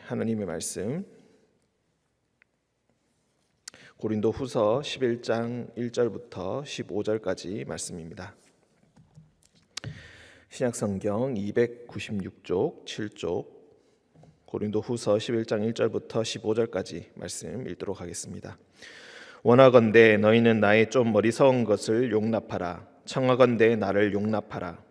하나님의 말씀 고린도후서 11장 1절부터 15절까지 말씀입니다. 신약성경 296쪽 7쪽 고린도후서 11장 1절부터 15절까지 말씀 읽도록 하겠습니다. 원하건대 너희는 나의 좀 어리석은 것을 용납하라. 청하건대 나를 용납하라.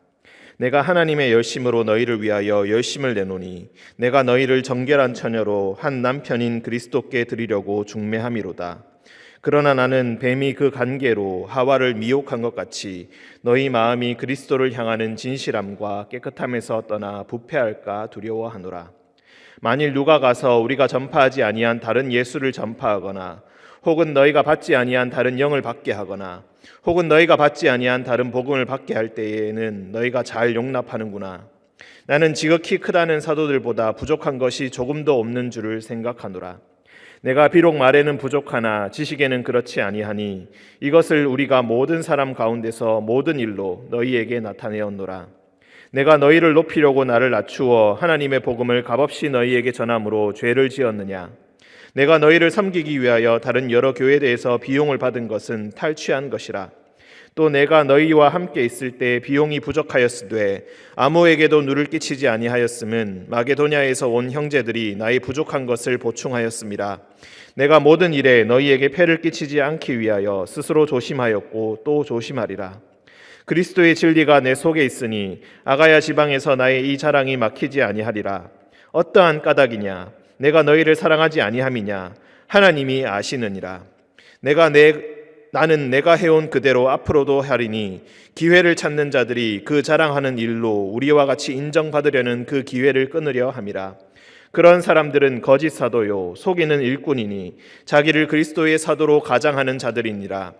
내가 하나님의 열심으로 너희를 위하여 열심을 내노니 내가 너희를 정결한 처녀로 한 남편인 그리스도께 드리려고 중매함이로다. 그러나 나는 뱀이 그 간계로 하와를 미혹한 것 같이 너희 마음이 그리스도를 향하는 진실함과 깨끗함에서 떠나 부패할까 두려워하노라. 만일 누가 가서 우리가 전파하지 아니한 다른 예수를 전파하거나 혹은 너희가 받지 아니한 다른 영을 받게 하거나 혹은 너희가 받지 아니한 다른 복음을 받게 할 때에는 너희가 잘 용납하는구나. 나는 지극히 크다는 사도들보다 부족한 것이 조금도 없는 줄을 생각하노라. 내가 비록 말에는 부족하나 지식에는 그렇지 아니하니 이것을 우리가 모든 사람 가운데서 모든 일로 너희에게 나타내었노라. 내가 너희를 높이려고 나를 낮추어 하나님의 복음을 값없이 너희에게 전함으로 죄를 지었느냐? 내가 너희를 섬기기 위하여 다른 여러 교회대에서 비용을 받은 것은 탈취한 것이라. 또 내가 너희와 함께 있을 때 비용이 부족하였으되 아무에게도 누를 끼치지 아니하였음은 마게도냐에서 온 형제들이 나의 부족한 것을 보충하였음이라. 내가 모든 일에 너희에게 폐를 끼치지 않기 위하여 스스로 조심하였고 또 조심하리라. 그리스도의 진리가 내 속에 있으니 아가야 지방에서 나의 이 자랑이 막히지 아니하리라. 어떠한 까닭이냐? 내가 너희를 사랑하지 아니함이냐? 하나님이 아시느니라. 나는 내가 해온 그대로 앞으로도 하리니 기회를 찾는 자들이 그 자랑하는 일로 우리와 같이 인정받으려는 그 기회를 끊으려 함이라. 그런 사람들은 거짓 사도요 속이는 일꾼이니 자기를 그리스도의 사도로 가장하는 자들이니라.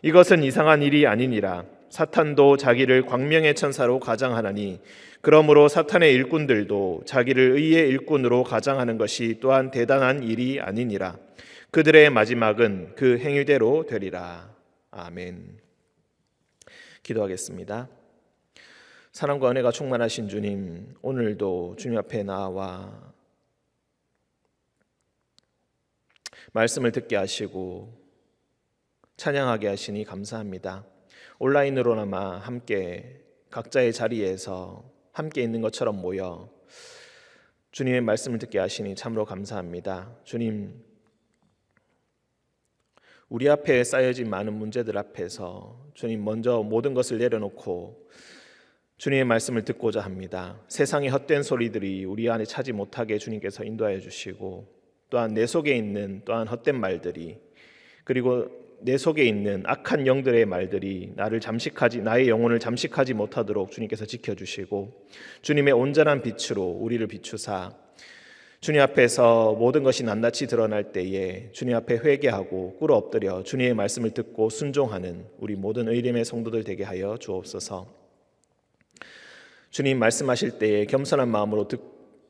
이것은 이상한 일이 아니니라. 사탄도 자기를 광명의 천사로 가장하나니 그러므로 사탄의 일꾼들도 자기를 의의 일꾼으로 가장하는 것이 또한 대단한 일이 아니니라. 그들의 마지막은 그 행위대로 되리라. 아멘. 기도하겠습니다. 사랑과 은혜가 충만하신 주님, 오늘도 주님 앞에 나와 말씀을 듣게 하시고 찬양하게 하시니 감사합니다. 온라인으로나마 함께 각자의 자리에서 함께 있는 것처럼 모여 주님의 말씀을 듣게 하시니 참으로 감사합니다. 주님, 우리 앞에 쌓여진 많은 문제들 앞에서 주님 먼저 모든 것을 내려놓고 주님의 말씀을 듣고자 합니다. 세상의 헛된 소리들이 우리 안에 차지 못하게 주님께서 인도하여 주시고 또한 내 속에 있는 또한 헛된 말들이 그리고 내 속에 있는 악한 영들의 말들이 나의 영혼을 잠식하지 못하도록 주님께서 지켜주시고 주님의 온전한 빛으로 우리를 비추사 주님 앞에서 모든 것이 낱낱이 드러날 때에 주님 앞에 회개하고 꿇어 엎드려 주님의 말씀을 듣고 순종하는 우리 모든 의림의 성도들 되게 하여 주옵소서. 주님 말씀하실 때에 겸손한 마음으로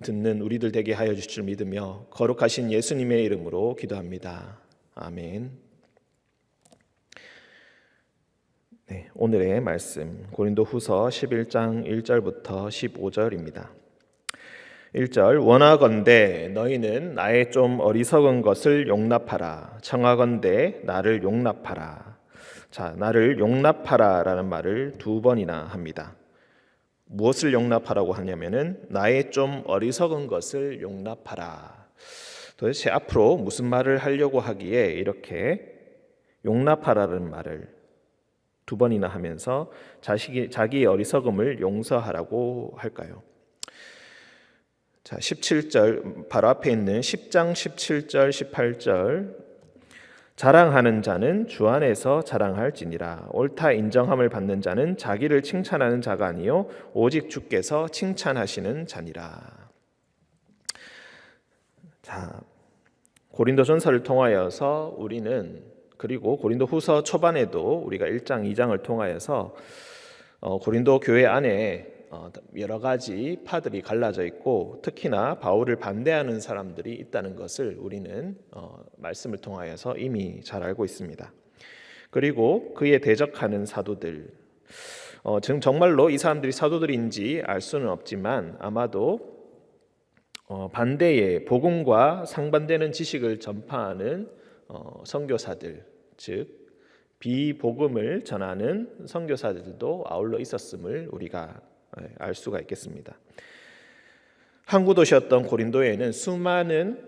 듣는 우리들 되게 하여 주실 줄 믿으며 거룩하신 예수님의 이름으로 기도합니다. 아멘. 네, 오늘의 말씀 고린도후서 11장 1절부터 15절입니다. 1절 원하건대 너희는 나의 좀 어리석은 것을 용납하라. 청하건대 나를 용납하라. 자, 나를 용납하라라는 말을 두 번이나 합니다. 무엇을 용납하라고 하냐면은 나의 좀 어리석은 것을 용납하라. 도대체 앞으로 무슨 말을 하려고 하기에 이렇게 용납하라는 말을 두 번이나 하면서 자기의 어리석음을 용서하라고 할까요? 자, 17절 바로 앞에 있는 10장 17절 18절 자랑하는 자는 주 안에서 자랑할지니라. 옳다 인정함을 받는 자는 자기를 칭찬하는 자가 아니요 오직 주께서 칭찬하시는 자니라. 자, 고린도전서를 통하여서 우리는 그리고 고린도후서 초반에도 우리가 1장, 2장을 통하여서 고린도 교회 안에 여러 가지 파들이 갈라져 있고 특히나 바울을 반대하는 사람들이 있다는 것을 우리는 말씀을 통하여서 이미 잘 알고 있습니다. 그리고 그에 대적하는 사도들, 지금 정말로 이 사람들이 사도들인지 알 수는 없지만 아마도 반대의 복음과 상반되는 지식을 전파하는 선교사들, 즉 비복음을 전하는 선교사들도 아울러 있었음을 우리가 알 수가 있겠습니다. 항구 도시였던 고린도에는 수많은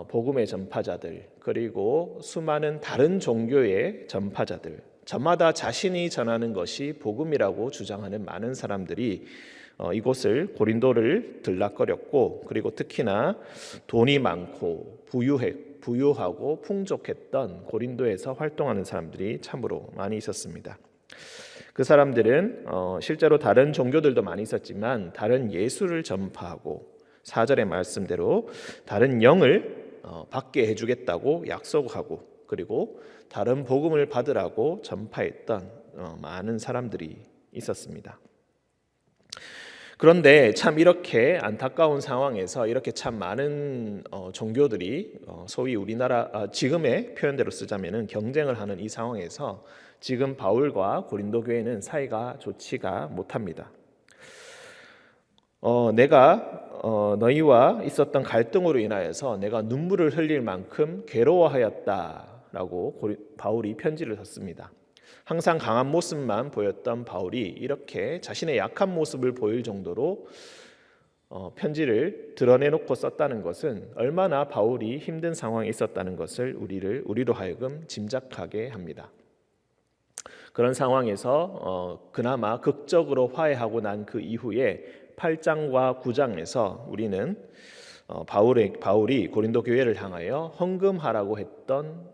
복음의 전파자들, 그리고 수많은 다른 종교의 전파자들, 저마다 자신이 전하는 것이 복음이라고 주장하는 많은 사람들이 이곳을 고린도를 들락거렸고, 그리고 특히나 돈이 많고 부유하고 풍족했던 고린도에서 활동하는 사람들이 참으로 많이 있었습니다. 그 사람들은 실제로 다른 종교들도 많이 있었지만 다른 예수를 전파하고 4절의 말씀대로 다른 영을 받게 해주겠다고 약속하고, 그리고 다른 복음을 받으라고 전파했던 많은 사람들이 있었습니다. 그런데 참 이렇게 안타까운 상황에서 이렇게 참 많은 종교들이 소위 우리나라 지금의 표현대로 쓰자면은 경쟁을 하는 이 상황에서 지금 바울과 고린도 교회는 사이가 좋지가 못합니다. 내가 너희와 있었던 갈등으로 인하여서 내가 눈물을 흘릴 만큼 괴로워하였다라고 바울이 편지를 썼습니다. 항상 강한 모습만 보였던 바울이 이렇게 자신의 약한 모습을 보일 정도로 편지를 드러내놓고 썼다는 것은 얼마나 바울이 힘든 상황에 있었다는 것을 우리로 하여금 짐작하게 합니다. 그런 상황에서 그나마 극적으로 화해하고 난 그 이후에 8장과 9장에서 우리는 바울이 고린도 교회를 향하여 헌금하라고 했던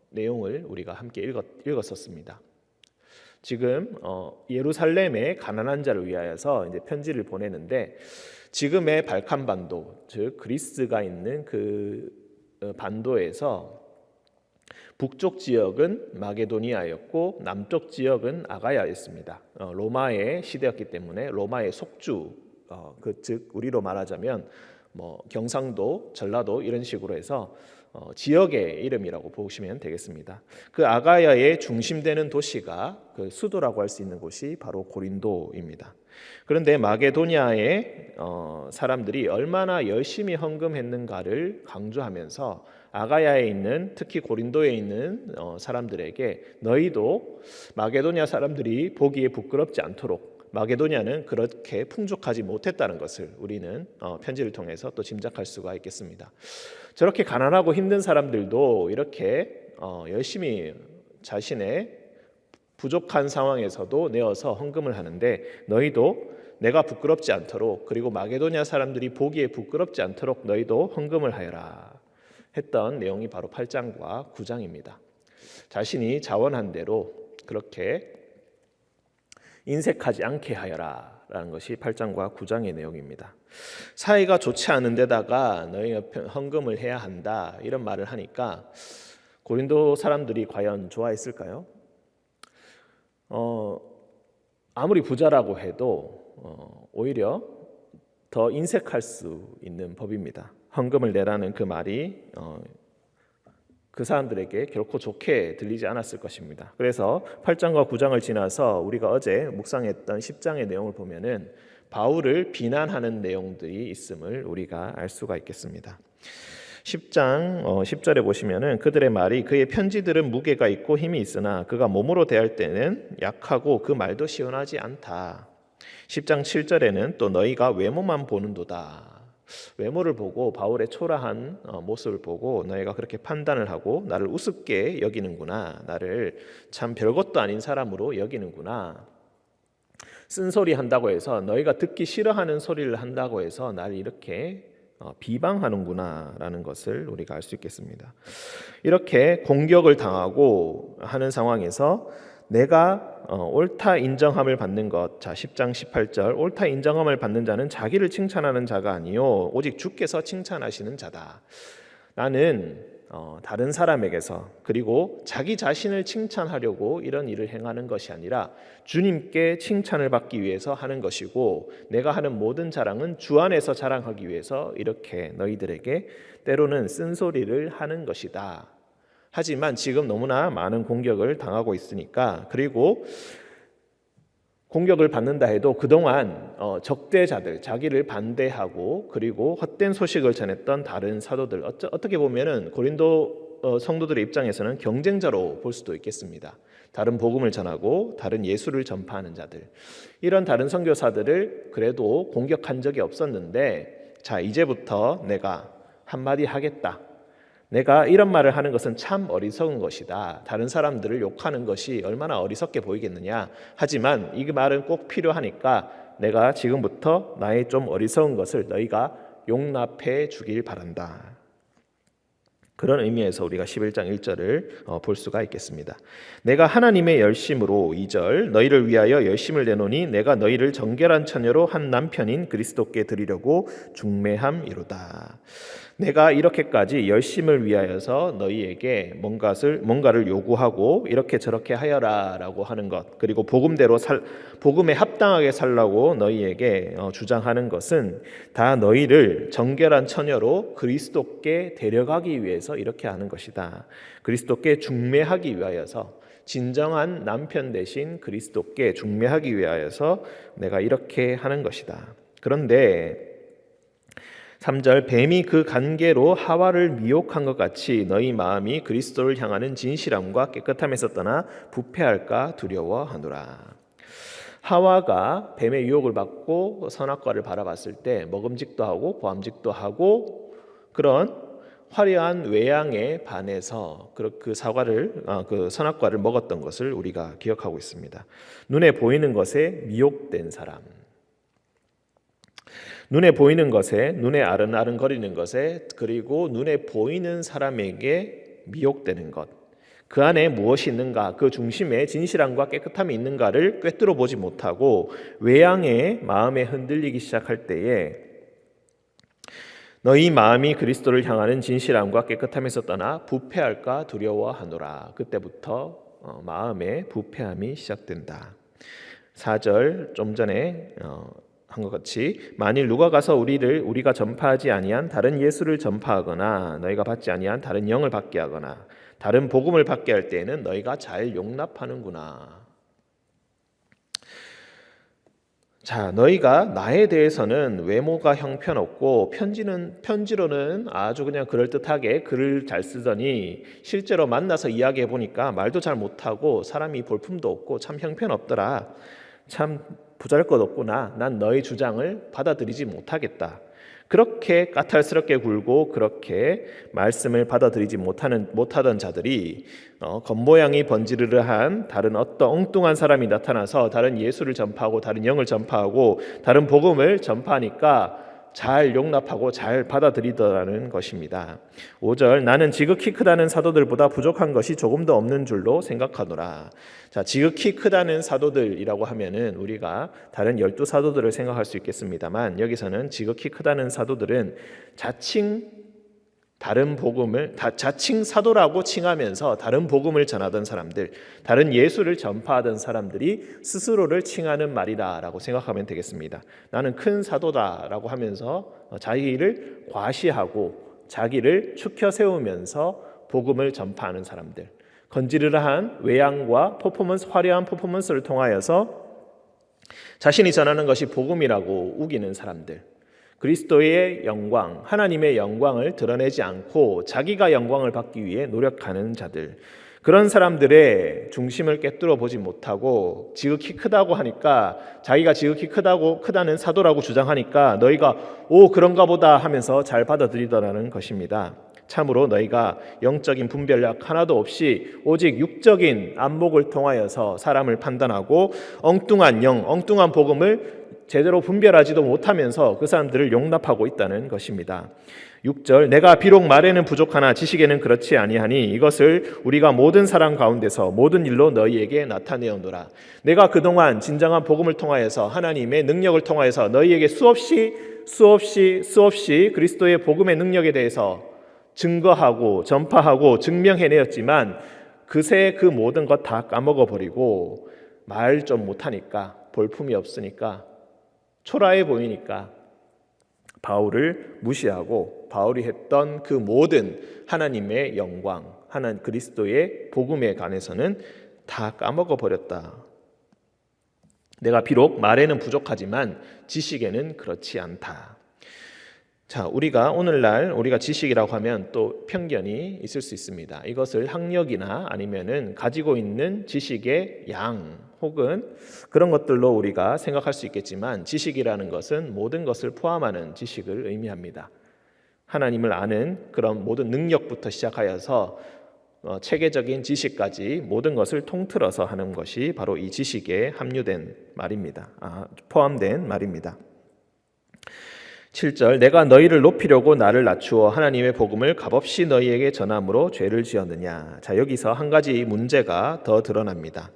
내용을 우리가 함께 읽었었습니다. 지금 예루살렘의 가난한 자를 위하여서 이제 편지를 보내는데, 지금의 발칸반도, 즉 그리스가 있는 그 반도에서 북쪽 지역은 마게도니아였고 남쪽 지역은 아가야였습니다. 로마의 시대였기 때문에 로마의 속주, 즉 우리로 말하자면 경상도, 전라도 이런 식으로 해서 지역의 이름이라고 보시면 되겠습니다. 그 아가야의 중심되는 도시가 그 수도라고 할 수 있는 곳이 바로 고린도입니다. 그런데 마게도니아의 사람들이 얼마나 열심히 헌금했는가를 강조하면서 아가야에 있는, 특히 고린도에 있는 사람들에게 너희도 마게도니아 사람들이 보기에 부끄럽지 않도록, 마게도니아는 그렇게 풍족하지 못했다는 것을 우리는 편지를 통해서 또 짐작할 수가 있겠습니다. 저렇게 가난하고 힘든 사람들도 이렇게 열심히 자신의 부족한 상황에서도 내어서 헌금을 하는데, 너희도 내가 부끄럽지 않도록, 그리고 마게도니아 사람들이 보기에 부끄럽지 않도록 너희도 헌금을 하여라 했던 내용이 바로 8장과 9장입니다. 자신이 자원한 대로 그렇게 인색하지 않게 하여라 라는 것이 8장과 9장의 내용입니다. 사이가 좋지 않은 데다가 너희가 헌금을 해야 한다 이런 말을 하니까 고린도 사람들이 과연 좋아했을까요? 아무리 부자라고 해도 오히려 더 인색할 수 있는 법입니다. 헌금을 내라는 그 말이 그 사람들에게 결코 좋게 들리지 않았을 것입니다. 그래서 8장과 9장을 지나서 우리가 어제 묵상했던 10장의 내용을 보면은 바울을 비난하는 내용들이 있음을 우리가 알 수가 있겠습니다. 10장 10절에 보시면은 그들의 말이 그의 편지들은 무게가 있고 힘이 있으나 그가 몸으로 대할 때는 약하고 그 말도 시원하지 않다. 10장 7절에는 또 너희가 외모만 보는도다. 외모를 보고 바울의 초라한 모습을 보고 너희가 그렇게 판단을 하고 나를 우습게 여기는구나, 나를 참 별것도 아닌 사람으로 여기는구나, 쓴소리 한다고 해서 너희가 듣기 싫어하는 소리를 한다고 해서 나를 이렇게 비방하는구나 라는 것을 우리가 알 수 있겠습니다. 이렇게 공격을 당하고 하는 상황에서 내가 옳다 인정함을 받는 것, 자 10장 18절, 옳다 인정함을 받는 자는 자기를 칭찬하는 자가 아니요 오직 주께서 칭찬하시는 자다. 나는 다른 사람에게서, 그리고 자기 자신을 칭찬하려고 이런 일을 행하는 것이 아니라 주님께 칭찬을 받기 위해서 하는 것이고, 내가 하는 모든 자랑은 주 안에서 자랑하기 위해서 이렇게 너희들에게 때로는 쓴소리를 하는 것이다. 하지만 지금 너무나 많은 공격을 당하고 있으니까, 그리고 공격을 받는다 해도 그동안 적대자들, 자기를 반대하고 그리고 헛된 소식을 전했던 다른 사도들, 어떻게 보면은 고린도 성도들의 입장에서는 경쟁자로 볼 수도 있겠습니다. 다른 복음을 전하고 다른 예수를 전파하는 자들, 이런 다른 선교사들을 그래도 공격한 적이 없었는데, 자, 이제부터 내가 한마디 하겠다. 내가 이런 말을 하는 것은 참 어리석은 것이다. 다른 사람들을 욕하는 것이 얼마나 어리석게 보이겠느냐. 하지만 이 말은 꼭 필요하니까 내가 지금부터 나의 좀 어리석은 것을 너희가 용납해 주길 바란다. 그런 의미에서 우리가 11장 1절을 볼 수가 있겠습니다. 내가 하나님의 열심으로 2절 너희를 위하여 열심을 내노니 내가 너희를 정결한 처녀로 한 남편인 그리스도께 드리려고 중매함이로다. 내가 이렇게까지 열심을 위하여서 너희에게 뭔가를 요구하고 이렇게 저렇게 하여라라고 하는 것, 그리고 복음에 합당하게 살라고 너희에게 주장하는 것은 다 너희를 정결한 처녀로 그리스도께 데려가기 위해서 이렇게 하는 것이다. 그리스도께 중매하기 위하여서, 진정한 남편 대신 그리스도께 중매하기 위하여서 내가 이렇게 하는 것이다. 그런데 3절 뱀이 그 간계로 하와를 미혹한 것 같이 너희 마음이 그리스도를 향하는 진실함과 깨끗함에서 떠나 부패할까 두려워하노라. 하와가 뱀의 유혹을 받고 선악과를 바라봤을 때 먹음직도 하고 보암직도 하고 그런 화려한 외양에 반해서 그 선악과를 먹었던 것을 우리가 기억하고 있습니다. 눈에 보이는 것에 미혹된 사람, 눈에 보이는 것에, 눈에 아른아른거리는 것에, 그리고 눈에 보이는 사람에게 미혹되는 것, 그 안에 무엇이 있는가, 그 중심에 진실함과 깨끗함이 있는가를 꿰뚫어 보지 못하고 외양의 마음에 흔들리기 시작할 때에 너희 마음이 그리스도를 향하는 진실함과 깨끗함에서 떠나 부패할까 두려워하노라. 그때부터 마음의 부패함이 시작된다. 4절 좀 전에 한 것 같이 만일 누가 가서 우리가 전파하지 아니한 다른 예수를 전파하거나 너희가 받지 아니한 다른 영을 받게 하거나 다른 복음을 받게 할 때에는 너희가 잘 용납하는구나. 자, 너희가 나에 대해서는 외모가 형편없고 편지로는 아주 그냥 그럴듯하게 글을 잘 쓰더니 실제로 만나서 이야기해 보니까 말도 잘 못하고 사람이 볼품도 없고 참 형편없더라. 참 보잘것없구나. 난 너희 주장을 받아들이지 못하겠다. 그렇게 까탈스럽게 굴고 그렇게 말씀을 받아들이지 못하던 자들이 겉모양이 번지르르한 다른 어떤 엉뚱한 사람이 나타나서 다른 예수를 전파하고 다른 영을 전파하고 다른 복음을 전파하니까 잘 용납하고 잘 받아들이더라는 것입니다. 5절 나는 지극히 크다는 사도들보다 부족한 것이 조금도 없는 줄로 생각하노라. 자, 지극히 크다는 사도들이라고 하면은 우리가 다른 12사도들을 생각할 수 있겠습니다만 여기서는 지극히 크다는 사도들은 자칭 사도라고 칭하면서 다른 복음을 전하던 사람들, 다른 예수를 전파하던 사람들이 스스로를 칭하는 말이다라고 생각하면 되겠습니다. 나는 큰 사도다라고 하면서 자기를 과시하고 자기를 추켜 세우면서 복음을 전파하는 사람들, 건지르르한 외양과 화려한 퍼포먼스를 통하여서 자신이 전하는 것이 복음이라고 우기는 사람들, 그리스도의 영광, 하나님의 영광을 드러내지 않고 자기가 영광을 받기 위해 노력하는 자들, 그런 사람들의 중심을 꿰뚫어 보지 못하고 지극히 크다고 하니까, 자기가 지극히 크다는 사도라고 주장하니까 너희가 그런가 보다 하면서 잘 받아들이더라는 것입니다. 참으로 너희가 영적인 분별력 하나도 없이 오직 육적인 안목을 통하여서 사람을 판단하고 엉뚱한 복음을 제대로 분별하지도 못하면서 그 사람들을 용납하고 있다는 것입니다. 6절 내가 비록 말에는 부족하나 지식에는 그렇지 아니하니 이것을 우리가 모든 사람 가운데서 모든 일로 너희에게 나타내어노라. 내가 그동안 진정한 복음을 통하여서 하나님의 능력을 통하여서 너희에게 수없이 그리스도의 복음의 능력에 대해서 증거하고 전파하고 증명해내었지만 그새 그 모든 것 다 까먹어버리고 말 좀 못하니까, 볼품이 없으니까, 초라해 보이니까 바울을 무시하고 바울이 했던 그 모든 하나님의 영광, 그리스도의 복음에 관해서는 다 까먹어 버렸다. 내가 비록 말에는 부족하지만 지식에는 그렇지 않다. 자, 우리가 지식이라고 하면 또 편견이 있을 수 있습니다. 이것을 학력이나 아니면은 가지고 있는 지식의 양 혹은 그런 것들로 우리가 생각할 수 있겠지만, 지식이라는 것은 모든 것을 포함하는 지식을 의미합니다. 하나님을 아는 그런 모든 능력부터 시작하여서 체계적인 지식까지 모든 것을 통틀어서 하는 것이 바로 이 지식에 함유된 말입니다. 포함된 말입니다. 7절, 내가 너희를 높이려고 나를 낮추어 하나님의 복음을 값없이 너희에게 전함으로 죄를 지었느냐. 자, 여기서 한 가지 문제가 더 드러납니다.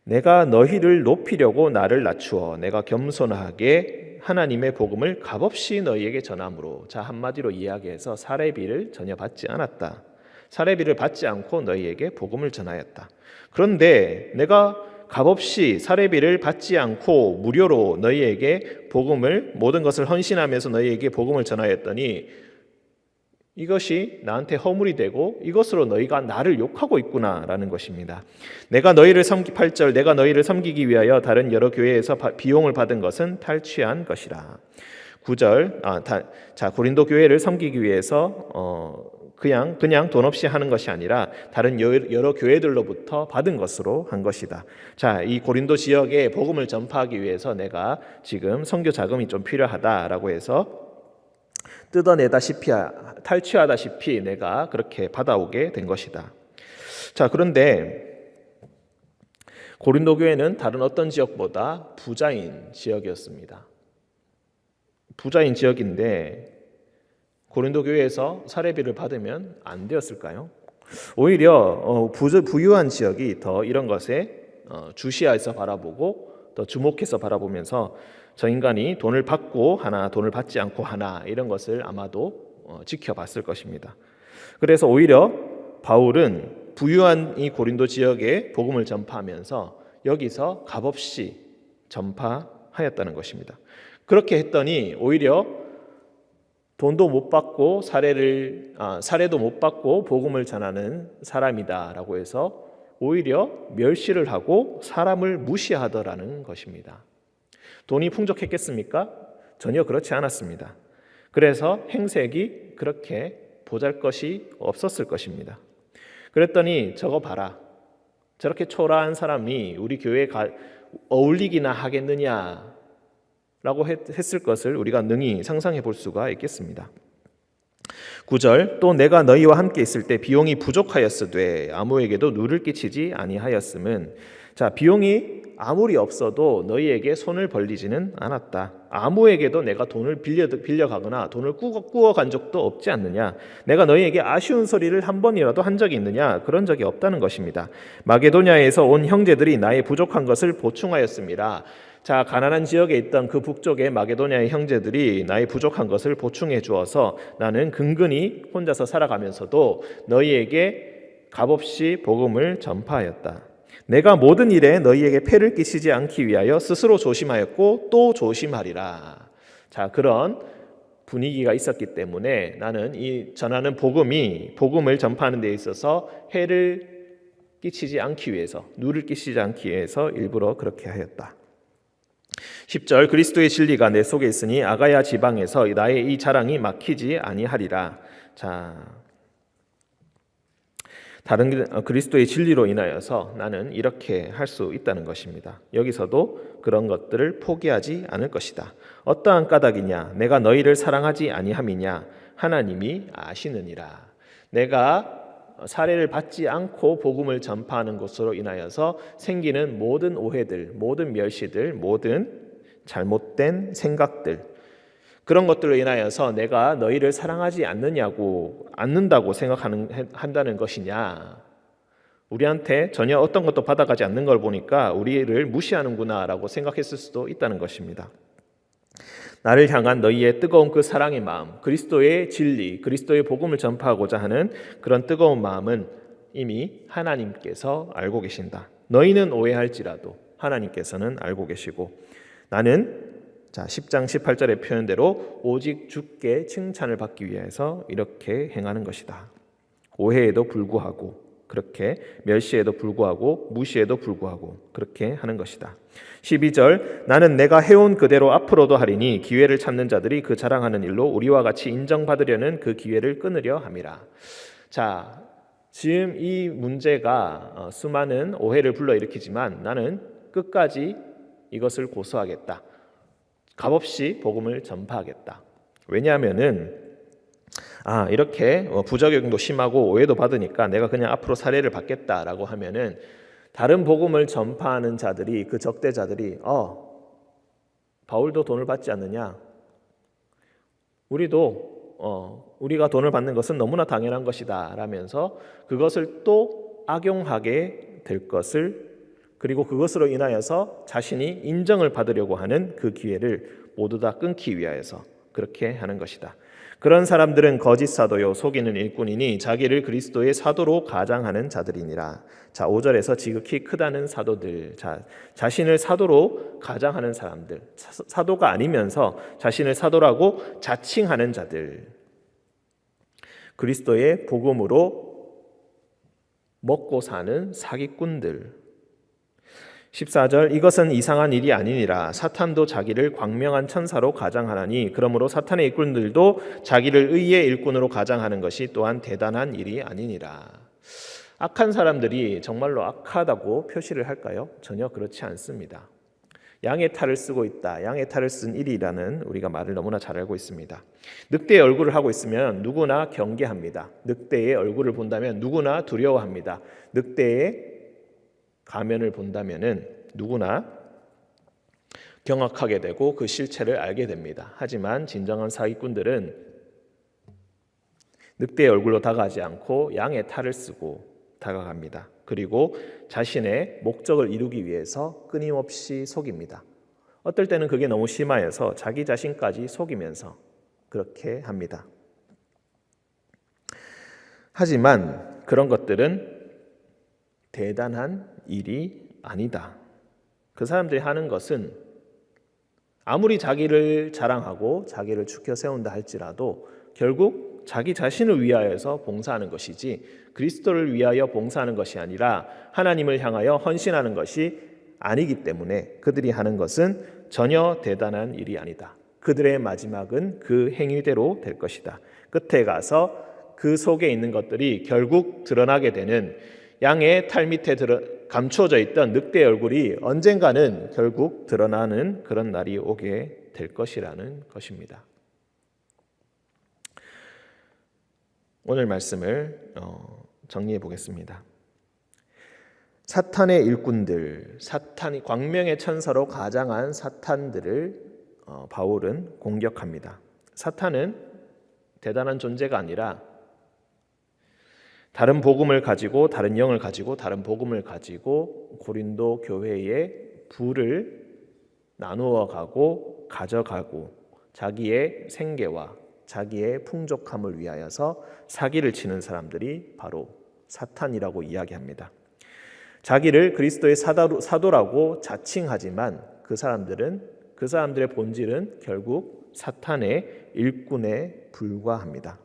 내가 너희를 높이려고 나를 낮추어, 내가 겸손하게 하나님의 복음을 값없이 너희에게 전함으로. 자, 한마디로 이야기해서 사례비를 전혀 받지 않았다. 사례비를 받지 않고 너희에게 복음을 전하였다. 그런데 내가 값없이 사례비를 받지 않고 무료로 너희에게 복음을, 모든 것을 헌신하면서 너희에게 복음을 전하였더니 이것이 나한테 허물이 되고 이것으로 너희가 나를 욕하고 있구나라는 것입니다. 8절, 내가 너희를 섬기기 위하여 다른 여러 교회에서 비용을 받은 것은 탈취한 것이라. 9절, 고린도 교회를 섬기기 위해서 그냥 돈 없이 하는 것이 아니라 다른 여러 교회들로부터 받은 것으로 한 것이다. 자, 이 고린도 지역에 복음을 전파하기 위해서 내가 지금 선교 자금이 좀 필요하다라고 해서 탈취하다시피 내가 그렇게 받아오게 된 것이다. 자, 그런데 고린도 교회는 다른 어떤 지역보다 부자인 지역이었습니다. 부자인 지역인데 고린도 교회에서 사례비를 받으면 안 되었을까요? 오히려 부유한 지역이 더 이런 것에 주시해서 바라보고 더 주목해서 바라보면서 저 인간이 돈을 받고 하나 돈을 받지 않고 하나 이런 것을 아마도 지켜봤을 것입니다. 그래서 오히려 바울은 부유한 이 고린도 지역에 복음을 전파하면서 여기서 값없이 전파하였다는 것입니다. 그렇게 했더니 오히려 돈도 못 받고 사례도 못 받고 복음을 전하는 사람이다라고 해서 오히려 멸시를 하고 사람을 무시하더라는 것입니다. 돈이 풍족했겠습니까? 전혀 그렇지 않았습니다. 그래서 행색이 그렇게 보잘것이 없었을 것입니다. 그랬더니 저거 봐라, 저렇게 초라한 사람이 우리 교회에 어울리기나 하겠느냐 라고 했을 것을 우리가 능히 상상해 볼 수가 있겠습니다. 9절, 또 내가 너희와 함께 있을 때 비용이 부족하였으되 아무에게도 누를 끼치지 아니하였음은. 자, 비용이 아무리 없어도 너희에게 손을 벌리지는 않았다. 아무에게도 내가 돈을 빌려가거나 돈을 꾸어간 적도 없지 않느냐. 내가 너희에게 아쉬운 소리를 한 번이라도 한 적이 있느냐. 그런 적이 없다는 것입니다. 마게도냐에서 온 형제들이 나의 부족한 것을 보충하였습니다. 자, 가난한 지역에 있던 그 북쪽의 마게도냐의 형제들이 나의 부족한 것을 보충해 주어서 나는 근근히 혼자서 살아가면서도 너희에게 값없이 복음을 전파하였다. 내가 모든 일에 너희에게 폐를 끼치지 않기 위하여 스스로 조심하였고 또 조심하리라. 자, 그런 분위기가 있었기 때문에 나는 이 전하는 복음을 전파하는 데 있어서 해를 끼치지 않기 위해서, 누를 끼치지 않기 위해서 일부러 그렇게 하였다. 10절, 그리스도의 진리가 내 속에 있으니 아가야 지방에서 나의 이 자랑이 막히지 아니하리라. 자, 다른 그리스도의 진리로 인하여서 나는 이렇게 할 수 있다는 것입니다. 여기서도 그런 것들을 포기하지 않을 것이다. 어떠한 까닭이냐? 내가 너희를 사랑하지 아니함이냐? 하나님이 아시느니라. 내가 사례를 받지 않고 복음을 전파하는 것으로 인하여서 생기는 모든 오해들, 모든 멸시들, 모든 잘못된 생각들, 그런 것들로 인하여서 내가 너희를 사랑하지 않는다고 생각한다는 것이냐, 우리한테 전혀 어떤 것도 받아가지 않는 걸 보니까 우리를 무시하는구나라고 생각했을 수도 있다는 것입니다. 나를 향한 너희의 뜨거운 그 사랑의 마음, 그리스도의 진리, 그리스도의 복음을 전파하고자 하는 그런 뜨거운 마음은 이미 하나님께서 알고 계신다. 너희는 오해할지라도 하나님께서는 알고 계시고, 나는 10장 18절의 표현대로 오직 주께 칭찬을 받기 위해서 이렇게 행하는 것이다. 오해에도 불구하고 그렇게 멸시에도 불구하고 무시에도 불구하고 그렇게 하는 것이다. 12절 나는 내가 해온 그대로 앞으로도 하리니 기회를 찾는 자들이 그 자랑하는 일로 우리와 같이 인정받으려는 그 기회를 끊으려 함이라. 자, 지금 이 문제가 수많은 오해를 불러일으키지만 나는 끝까지 이것을 고수하겠다. 값없이 복음을 전파하겠다. 왜냐하면은 이렇게 부적용도 심하고 오해도 받으니까 내가 그냥 앞으로 사례를 받겠다라고 하면은 다른 복음을 전파하는 자들이 그 적대자들이 바울도 돈을 받지 않느냐? 우리가 돈을 받는 것은 너무나 당연한 것이다 라면서 그것을 또 악용하게 될 것을 그리고 그것으로 인하여서 자신이 인정을 받으려고 하는 그 기회를 모두 다 끊기 위하여서 그렇게 하는 것이다. 그런 사람들은 거짓 사도요 속이는 일꾼이니 자기를 그리스도의 사도로 가장하는 자들이니라. 자, 5절에서 지극히 크다는 사도들, 자신을 사도로 가장하는 사람들, 사도가 아니면서 자신을 사도라고 자칭하는 자들, 그리스도의 복음으로 먹고 사는 사기꾼들. 14절 이것은 이상한 일이 아니니라. 사탄도 자기를 광명한 천사로 가장하나니 그러므로 사탄의 일꾼들도 자기를 의의 일꾼으로 가장하는 것이 또한 대단한 일이 아니니라. 악한 사람들이 정말로 악하다고 표시를 할까요? 전혀 그렇지 않습니다. 양의 탈을 쓰고 있다. 양의 탈을 쓴 일이라는 우리가 말을 너무나 잘 알고 있습니다. 늑대의 얼굴을 하고 있으면 누구나 경계합니다. 늑대의 얼굴을 본다면 누구나 두려워합니다. 늑대의 가면을 본다면은 누구나 경악하게 되고 그 실체를 알게 됩니다. 하지만 진정한 사기꾼들은 늑대의 얼굴로 다가가지 않고 양의 탈을 쓰고 다가갑니다. 그리고 자신의 목적을 이루기 위해서 끊임없이 속입니다. 어떨 때는 그게 너무 심하여서 자기 자신까지 속이면서 그렇게 합니다. 하지만 그런 것들은 대단한 일이 아니다. 그 사람들이 하는 것은 아무리 자기를 자랑하고 자기를 추켜 세운다 할지라도 결국 자기 자신을 위하여서 봉사하는 것이지 그리스도를 위하여 봉사하는 것이 아니라 하나님을 향하여 헌신하는 것이 아니기 때문에 그들이 하는 것은 전혀 대단한 일이 아니다. 그들의 마지막은 그 행위대로 될 것이다. 끝에 가서 그 속에 있는 것들이 결국 드러나게 되는 양의 탈 밑에 감춰져 있던 늑대의 얼굴이 언젠가는 결국 드러나는 그런 날이 오게 될 것이라는 것입니다. 오늘 말씀을 정리해 보겠습니다. 사탄의 일꾼들, 사탄이 광명의 천사로 가장한 사탄들을 바울은 공격합니다. 사탄은 대단한 존재가 아니라 다른 복음을 가지고 다른 영을 가지고 다른 복음을 가지고 고린도 교회의 부를 나누어 가고 가져가고 자기의 생계와 자기의 풍족함을 위하여서 사기를 치는 사람들이 바로 사탄이라고 이야기합니다. 자기를 그리스도의 사도라고 자칭하지만 그 사람들의 본질은 결국 사탄의 일꾼에 불과합니다.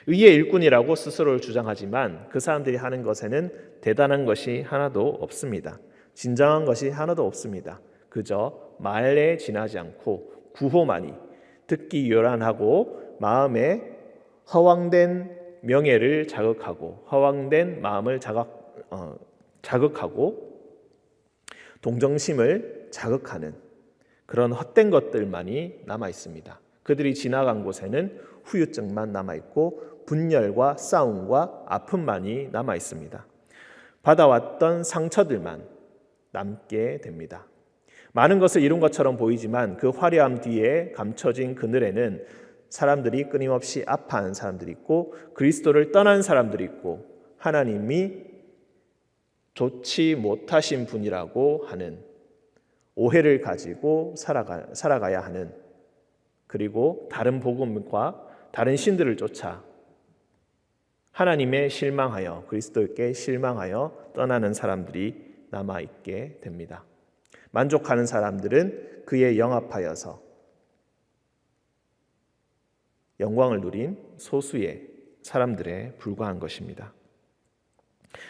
의의 일꾼이라고 스스로를 주장하지만 그 사람들이 하는 것에는 대단한 것이 하나도 없습니다. 진정한 것이 하나도 없습니다. 그저 말에 지나지 않고 구호만이 듣기 요란하고 마음에 허황된 명예를 자극하고 허황된 마음을 자극하고 동정심을 자극하는 그런 헛된 것들만이 남아 있습니다. 그들이 지나간 곳에는 후유증만 남아 있고 분열과 싸움과 아픔만이 남아 있습니다. 받아왔던 상처들만 남게 됩니다. 많은 것을 이룬 것처럼 보이지만 그 화려함 뒤에 감춰진 그늘에는 사람들이 끊임없이 아파하는 사람들이 있고 그리스도를 떠난 사람들이 있고 하나님이 좋지 못하신 분이라고 하는 오해를 가지고 살아가야 하는 그리고 다른 복음과 다른 신들을 쫓아 하나님에 실망하여 그리스도께 실망하여 떠나는 사람들이 남아있게 됩니다. 만족하는 사람들은 그에 영합하여서 영광을 누린 소수의 사람들에 불과한 것입니다.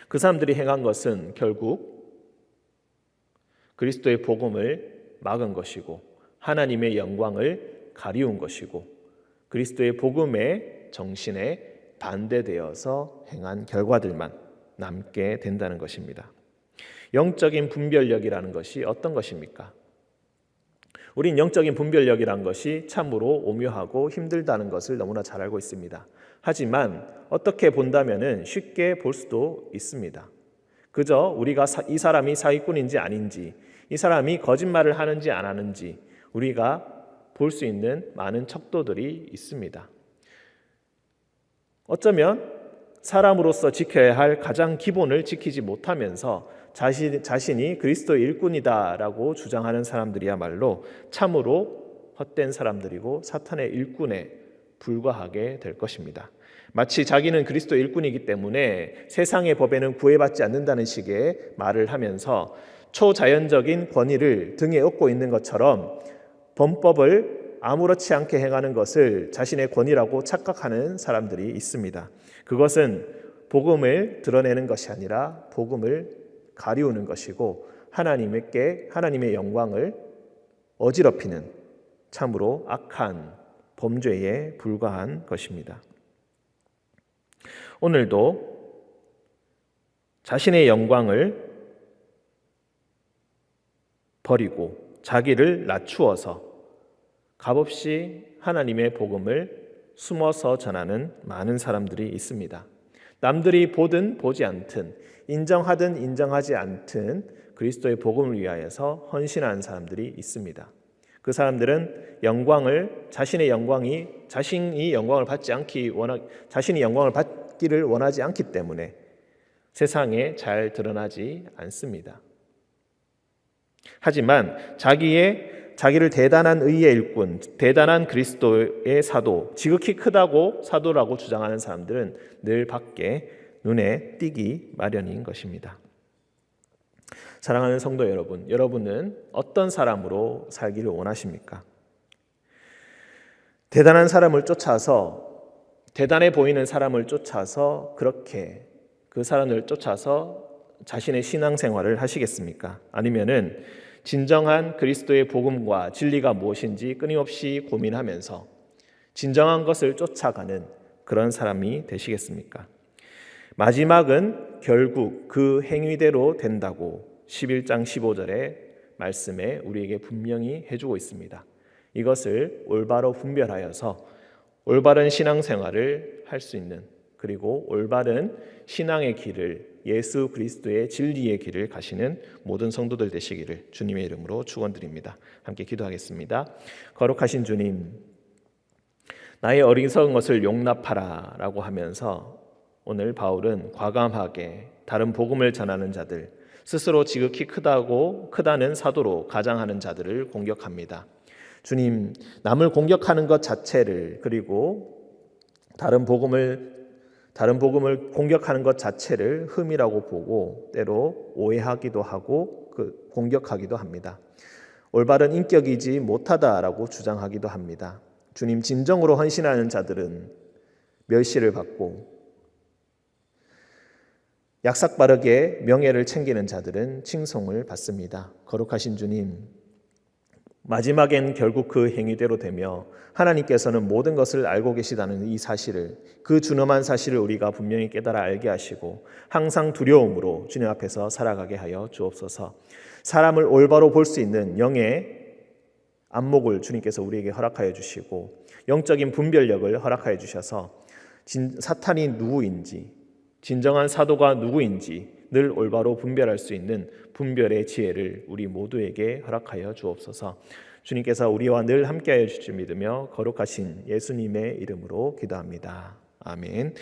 그 사람들이 행한 것은 결국 그리스도의 복음을 막은 것이고 하나님의 영광을 가리운 것이고 그리스도의 복음의 정신에 반대되어서 행한 결과들만 남게 된다는 것입니다. 영적인 분별력이라는 것이 어떤 것입니까? 우린 영적인 분별력이라는 것이 참으로 오묘하고 힘들다는 것을 너무나 잘 알고 있습니다. 하지만 어떻게 본다면은 쉽게 볼 수도 있습니다. 그저 우리가 이 사람이 사기꾼인지 아닌지, 이 사람이 거짓말을 하는지 안 하는지 우리가 볼 수 있는 많은 척도들이 있습니다. 어쩌면 사람으로서 지켜야 할 가장 기본을 지키지 못하면서 자신이 그리스도의 일꾼이다라고 주장하는 사람들이야말로 참으로 헛된 사람들이고 사탄의 일꾼에 불과하게 될 것입니다. 마치 자기는 그리스도의 일꾼이기 때문에 세상의 법에는 구애받지 않는다는 식의 말을 하면서 초자연적인 권위를 등에 업고 있는 것처럼 범법을 아무렇지 않게 행하는 것을 자신의 권위라고 착각하는 사람들이 있습니다. 그것은 복음을 드러내는 것이 아니라 복음을 가리우는 것이고 하나님의 영광을 어지럽히는 참으로 악한 범죄에 불과한 것입니다. 오늘도 자신의 영광을 버리고 자기를 낮추어서 값없이 하나님의 복음을 숨어서 전하는 많은 사람들이 있습니다. 남들이 보든 보지 않든 인정하든 인정하지 않든 그리스도의 복음을 위하여서 헌신하는 사람들이 있습니다. 그 사람들은 자신이 영광을 받기를 원하지 않기 때문에 세상에 잘 드러나지 않습니다. 하지만 자기를 대단한 의의 일꾼, 대단한 그리스도의 사도, 지극히 크다고 사도라고 주장하는 사람들은 늘 밖에 눈에 띄기 마련인 것입니다. 사랑하는 성도 여러분, 여러분은 어떤 사람으로 살기를 원하십니까? 대단해 보이는 사람을 쫓아서 그렇게 그 사람을 쫓아서 자신의 신앙생활을 하시겠습니까? 아니면은 진정한 그리스도의 복음과 진리가 무엇인지 끊임없이 고민하면서 진정한 것을 쫓아가는 그런 사람이 되시겠습니까? 마지막은 결국 그 행위대로 된다고 11장 15절의 말씀에 우리에게 분명히 해주고 있습니다. 이것을 올바로 분별하여서 올바른 신앙생활을 할 수 있는 그리고 올바른 신앙의 길을 예수 그리스도의 진리의 길을 가시는 모든 성도들 되시기를 주님의 이름으로 축원드립니다. 함께 기도하겠습니다. 거룩하신 주님, 나의 어리석은 것을 용납하라 라고 하면서 오늘 바울은 과감하게 다른 복음을 전하는 자들, 스스로 지극히 크다는 사도로 가장하는 자들을 공격합니다. 주님, 남을 공격하는 것 자체를 그리고 다른 복음을 공격하는 것 자체를 흠이라고 보고 때로 오해하기도 하고 공격하기도 합니다. 올바른 인격이지 못하다라고 주장하기도 합니다. 주님, 진정으로 헌신하는 자들은 멸시를 받고 약삭빠르게 명예를 챙기는 자들은 칭송을 받습니다. 거룩하신 주님, 마지막엔 결국 그 행위대로 되며 하나님께서는 모든 것을 알고 계시다는 이 사실을, 그 준엄한 사실을 우리가 분명히 깨달아 알게 하시고 항상 두려움으로 주님 앞에서 살아가게 하여 주옵소서. 사람을 올바로 볼 수 있는 영의 안목을 주님께서 우리에게 허락하여 주시고 영적인 분별력을 허락하여 주셔서 사탄이 누구인지, 진정한 사도가 누구인지 늘 올바로 분별할 수 있는 분별의 지혜를 우리 모두에게 허락하여 주옵소서. 주님께서 우리와 늘 함께하여 주실 줄 믿으며 거룩하신 예수님의 이름으로 기도합니다. 아멘.